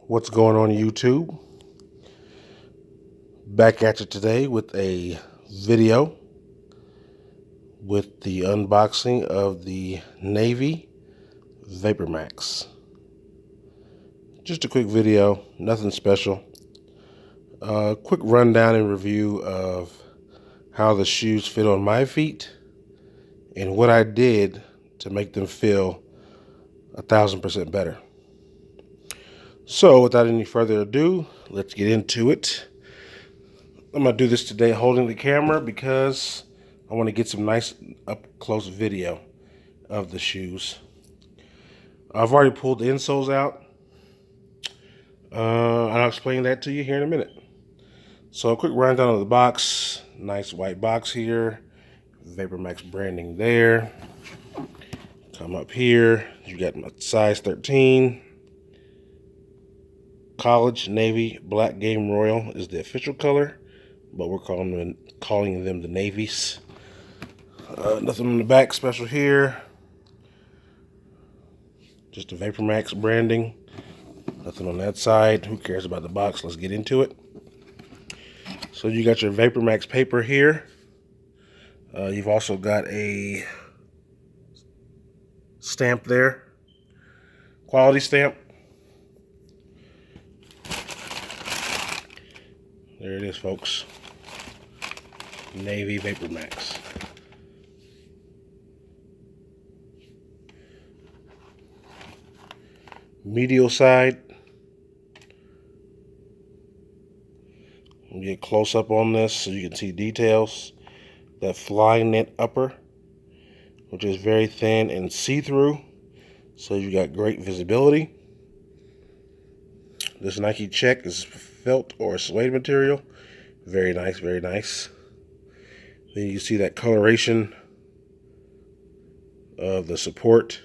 What's going on YouTube? Back at you today with a video with the unboxing of the Navy Vapormax. Just a quick video, nothing special. Quick rundown and review of how the shoes fit on my feet and what I did to make them feel 1000% better. So without any further ado, let's get into it. I'm going to do this today holding the camera because I want to get some nice up-close video of the shoes. I've already pulled the insoles out. And I'll explain that to you here in a minute. So a quick rundown of the box. Nice white box here. Vapormax branding there. Come up here. You got my size 13. College Navy Black Game Royal is the official color, but we're calling them the Navies. Nothing on the back special here. Just the Vapormax branding. Nothing on that side. Who cares about the box? Let's get into it. So you got your Vapormax paper here. You've also got a stamp there. Quality stamp. There it is, folks. Navy Vapormax. Medial side. Get close up on this so you can see details. That flying net upper, which is very thin and see-through, so you got great visibility. This Nike check is felt or suede material. Very nice, very nice. Then you see that coloration of the support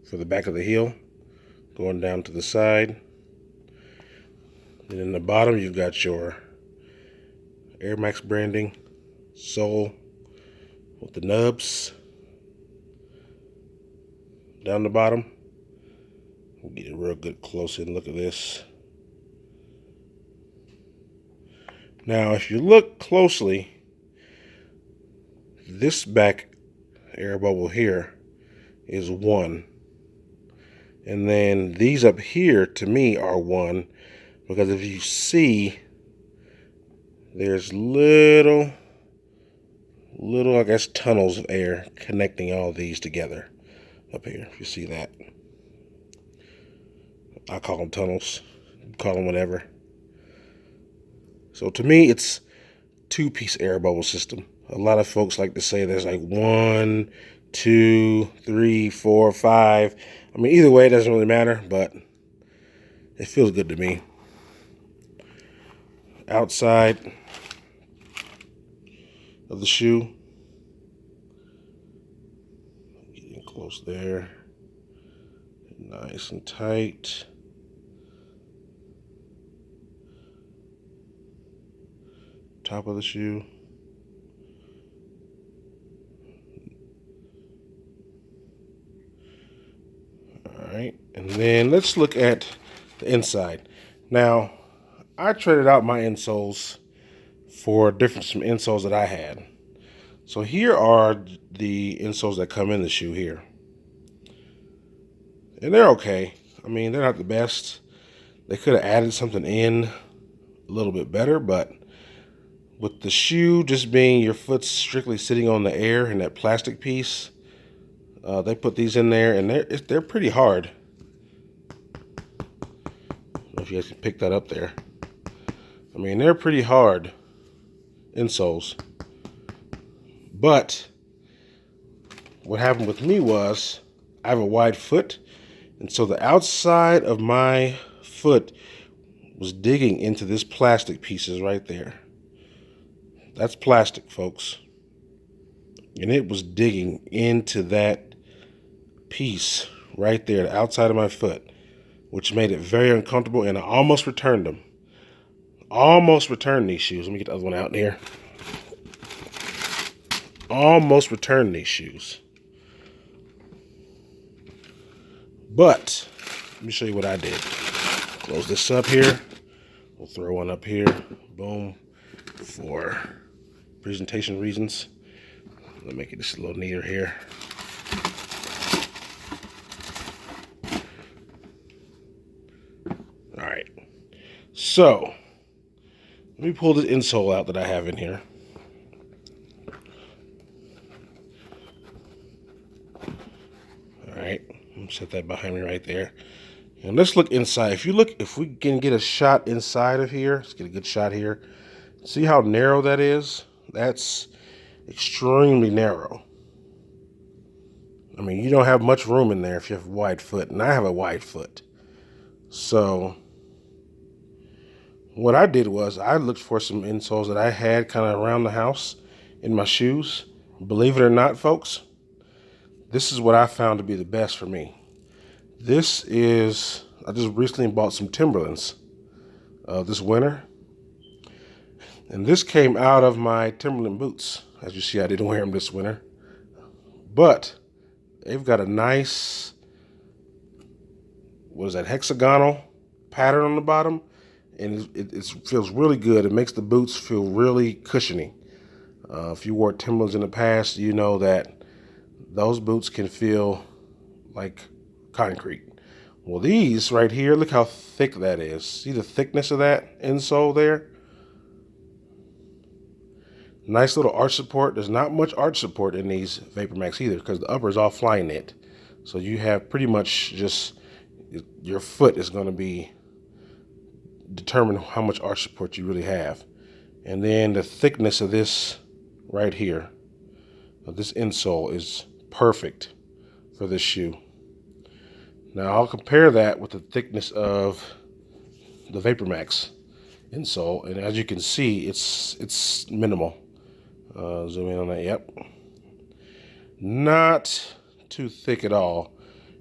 for the back of the heel going down to the side. And in the bottom you've got your Air Max branding sole with the nubs down the bottom. We'll get a real good close-in look at this. Now, if you look closely, this back air bubble here is 1. And then these up here, to me, are 1. Because if you see, there's little, I guess, tunnels of air connecting all these together up here, if you see that. I call them tunnels. Call them whatever. So to me, it's 2-piece air bubble system. A lot of folks like to say there's like 1, 2, 3, 4, 5. I mean, either way, it doesn't really matter, but it feels good to me. Outside of the shoe. Getting close there. Nice and tight. Top of the shoe. Alright, and then let's look at the inside. Now, I traded out my insoles for some insoles that I had. So here are the insoles that come in the shoe here. And they're okay. I mean, they're not the best. They could have added something in a little bit better, but with the shoe just being your foot strictly sitting on the air in that plastic piece, they put these in there, and they're pretty hard. I don't know if you guys can pick that up there. I mean, they're pretty hard insoles. But what happened with me was I have a wide foot, and so the outside of my foot was digging into this plastic pieces right there. That's plastic, folks. And it was digging into that piece right there, the outside of my foot, which made it very uncomfortable, and I almost returned them. Almost returned these shoes. Let me get the other one out here. Almost returned these shoes. But let me show you what I did. Close this up here. We'll throw one up here. Boom. For presentation reasons. Let me make it just a little neater here. All right. So, let me pull this insole out that I have in here. All right. Set that behind me right there. And let's look inside. If we can get a shot inside of here, let's get a good shot here. See how narrow that is? That's extremely narrow. I mean, you don't have much room in there if you have a wide foot, and I have a wide foot. So what I did was I looked for some insoles that I had kind of around the house in my shoes. Believe it or not, folks, this is what I found to be the best for me. I just recently bought some Timberlands this winter. And this came out of my Timberland boots. As you see, I didn't wear them this winter. But they've got a nice, what is that, hexagonal pattern on the bottom. And it feels really good. It makes the boots feel really cushiony. If you wore Timberlands in the past, you know that those boots can feel like concrete. Well, these right here, look how thick that is. See the thickness of that insole there? Nice little arch support. There's not much arch support in these Vapormax either because the upper is all fly knit. So you have pretty much just, your foot is going to be determine how much arch support you really have. And then the thickness of this right here, this insole, is perfect for this shoe. Now I'll compare that with the thickness of the Vapormax insole, and as you can see, it's minimal. Zoom in on that. Yep, not too thick at all.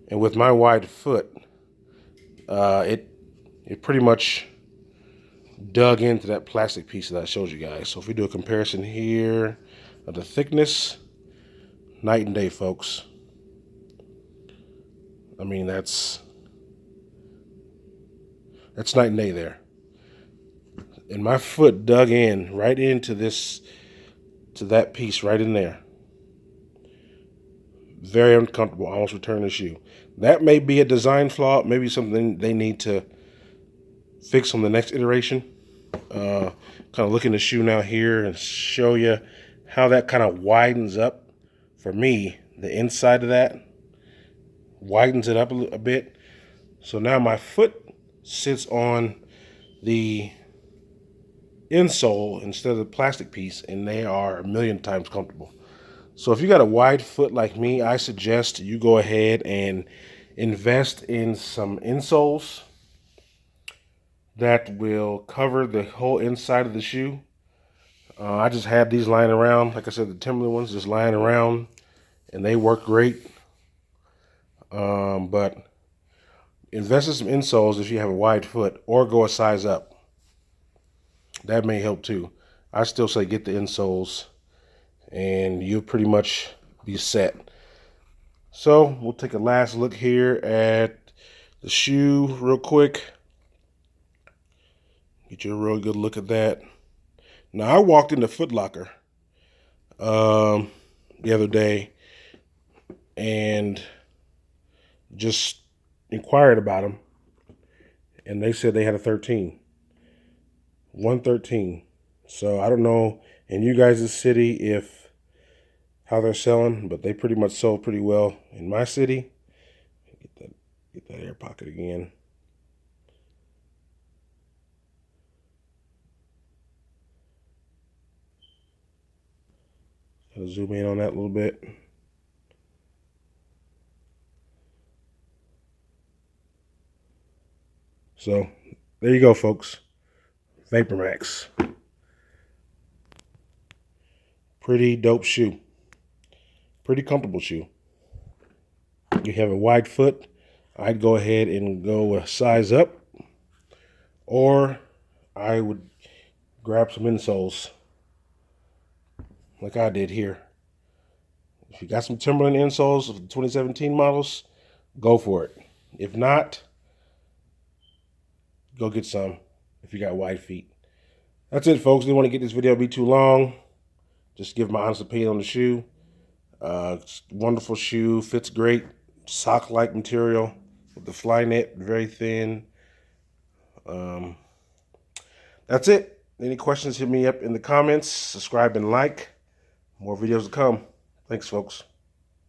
And with my wide foot, it pretty much dug into that plastic piece that I showed you guys. So if we do a comparison here of the thickness, night and day, folks. I mean, that's night and day there. And my foot dug in right into that piece right in there. Very uncomfortable. I almost returned the shoe. That may be a design flaw, maybe something they need to fix on the next iteration. Kind of look in the shoe now here and show you how that kind of widens up. For me, the inside of that widens it up a bit. So now my foot sits on the insole instead of the plastic piece, and they are a million times comfortable. So if you got a wide foot like me, I suggest you go ahead and invest in some insoles that will cover the whole inside of the shoe. I just had these lying around. Like I said, the Timberland ones just lying around, and they work great. But invest in some insoles if you have a wide foot, or go a size up. That may help too. I still say get the insoles, and you'll pretty much be set. So we'll take a last look here at the shoe real quick. Get you a real good look at that. Now, I walked into Foot Locker the other day and just inquired about them, and they said they had a 13. 113. So I don't know in you guys' city how they're selling, but they pretty much sold pretty well in my city. Get that air pocket again. Gotta zoom in on that a little bit. So there you go, folks. Vapormax. Pretty dope shoe. Pretty comfortable shoe. You have a wide foot, I'd go ahead and go a size up, or I would grab some insoles like I did here. If you got some Timberland insoles of the 2017 models, go for it. If not, go get some if you got wide feet. That's it, folks. Didn't want to get this video to be too long. Just give my honest opinion on the shoe. Wonderful shoe, fits great, sock-like material with the fly net, very thin. That's it. Any questions, hit me up in the comments. Subscribe and like. More videos to come. Thanks, folks.